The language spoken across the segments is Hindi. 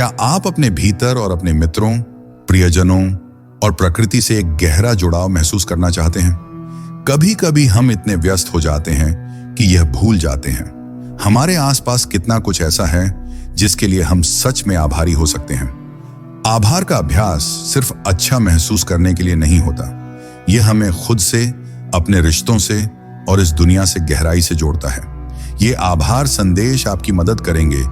क्या आप अपने भीतर और अपने मित्रों, प्रियजनों और प्रकृति से एक गहरा जुड़ाव महसूस करना चाहते हैं? कभी कभी हम इतने व्यस्त हो जाते हैं कि यह भूल जाते हैं हमारे आसपास कितना कुछ ऐसा है जिसके लिए हम सच में आभारी हो सकते हैं। आभार का अभ्यास सिर्फ अच्छा महसूस करने के लिए नहीं होता, यह हमें खुद से, अपने रिश्तों से और इस दुनिया से गहराई से जोड़ता है। ये आभार संदेश आपकी मदद करेंगे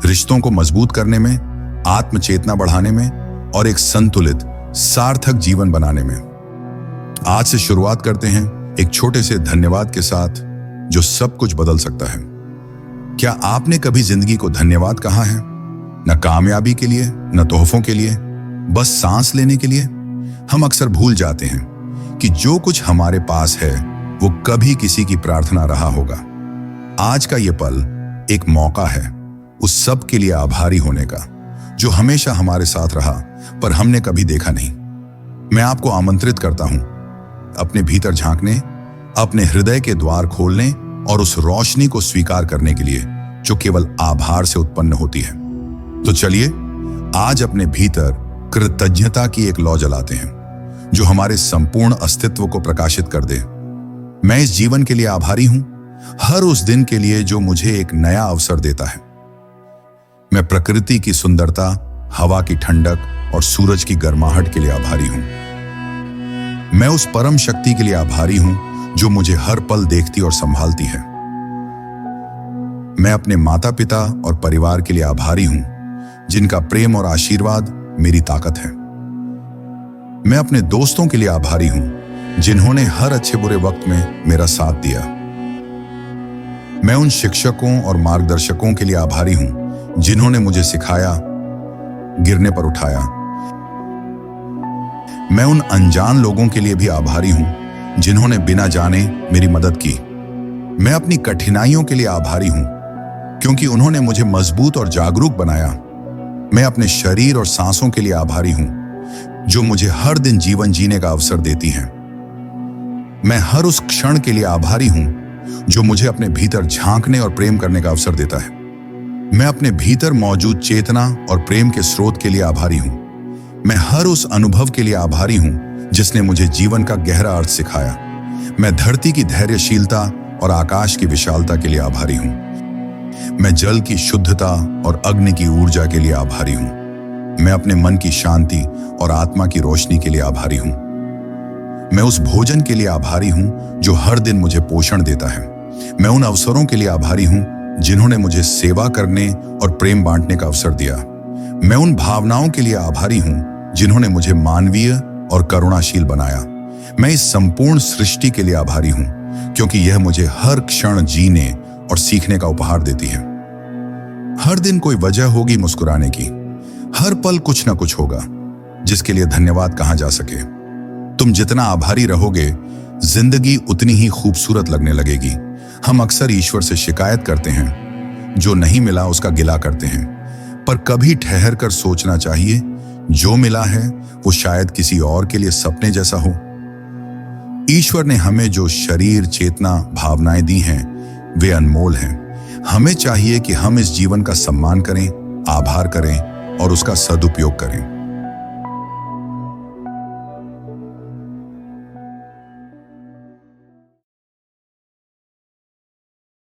रिश्तों को मजबूत करने में, आत्मचेतना बढ़ाने में और एक संतुलित, सार्थक जीवन बनाने में। आज से शुरुआत करते हैं एक छोटे से धन्यवाद के साथ जो सब कुछ बदल सकता है। क्या आपने कभी जिंदगी को धन्यवाद कहा है? न कामयाबी के लिए, न तोहफों के लिए, बस सांस लेने के लिए। हम अक्सर भूल जाते हैं कि जो कुछ हमारे पास है वो कभी किसी की प्रार्थना रहा होगा। आज का ये पल एक मौका है उस सब के लिए आभारी होने का जो हमेशा हमारे साथ रहा पर हमने कभी देखा नहीं। मैं आपको आमंत्रित करता हूं अपने भीतर झांकने, अपने हृदय के द्वार खोलने और उस रोशनी को स्वीकार करने के लिए जो केवल आभार से उत्पन्न होती है। तो चलिए आज अपने भीतर कृतज्ञता की एक लौ जलाते हैं जो हमारे संपूर्ण अस्तित्व को प्रकाशित कर दे। मैं इस जीवन के लिए आभारी हूं, हर उस दिन के लिए जो मुझे एक नया अवसर देता है। मैं प्रकृति की सुंदरता, हवा की ठंडक और सूरज की गर्माहट के लिए आभारी हूं। मैं उस परम शक्ति के लिए आभारी हूं जो मुझे हर पल देखती और संभालती है। मैं अपने माता पिता और परिवार के लिए आभारी हूं जिनका प्रेम और आशीर्वाद मेरी ताकत है। मैं अपने दोस्तों के लिए आभारी हूं जिन्होंने हर अच्छे बुरे वक्त में मेरा साथ दिया। मैं उन शिक्षकों और मार्गदर्शकों के लिए आभारी हूं जिन्होंने मुझे सिखाया, गिरने पर उठाया। मैं उन अनजान लोगों के लिए भी आभारी हूं जिन्होंने बिना जाने मेरी मदद की। मैं अपनी कठिनाइयों के लिए आभारी हूं क्योंकि उन्होंने मुझे मजबूत और जागरूक बनाया। मैं अपने शरीर और सांसों के लिए आभारी हूं जो मुझे हर दिन जीवन जीने का अवसर देती हैं। मैं हर उस क्षण के लिए आभारी हूं जो मुझे अपने भीतर झांकने और प्रेम करने का अवसर देता है। मैं अपने भीतर मौजूद चेतना और प्रेम के स्रोत के लिए आभारी हूं। मैं हर उस अनुभव के लिए आभारी हूं जिसने मुझे जीवन का गहरा अर्थ सिखाया। मैं धरती की धैर्यशीलता और आकाश की विशालता के लिए आभारी हूं। मैं जल की शुद्धता और अग्नि की ऊर्जा के लिए आभारी हूं। मैं अपने मन की शांति और आत्मा की रोशनी के लिए आभारी हूं। मैं उस भोजन के लिए आभारी हूं जो हर दिन मुझे पोषण देता है। मैं उन अवसरों के लिए आभारी हूं जिन्होंने मुझे सेवा करने और प्रेम बांटने का अवसर दिया। मैं उन भावनाओं के लिए आभारी हूं जिन्होंने मुझे मानवीय और करुणाशील बनाया। मैं इस संपूर्ण सृष्टि के लिए आभारी हूं क्योंकि यह मुझे हर क्षण जीने और सीखने का उपहार देती है। हर दिन कोई वजह होगी मुस्कुराने की, हर पल कुछ ना कुछ होगा जिसके लिए धन्यवाद कहा जा सके। तुम जितना आभारी रहोगे, जिंदगी उतनी ही खूबसूरत लगने लगेगी। हम अक्सर ईश्वर से शिकायत करते हैं, जो नहीं मिला उसका गिला करते हैं, पर कभी ठहर कर सोचना चाहिए जो मिला है वो शायद किसी और के लिए सपने जैसा हो। ईश्वर ने हमें जो शरीर, चेतना, भावनाएं दी हैं वे अनमोल हैं। हमें चाहिए कि हम इस जीवन का सम्मान करें, आभार करें और उसका सदुपयोग करें।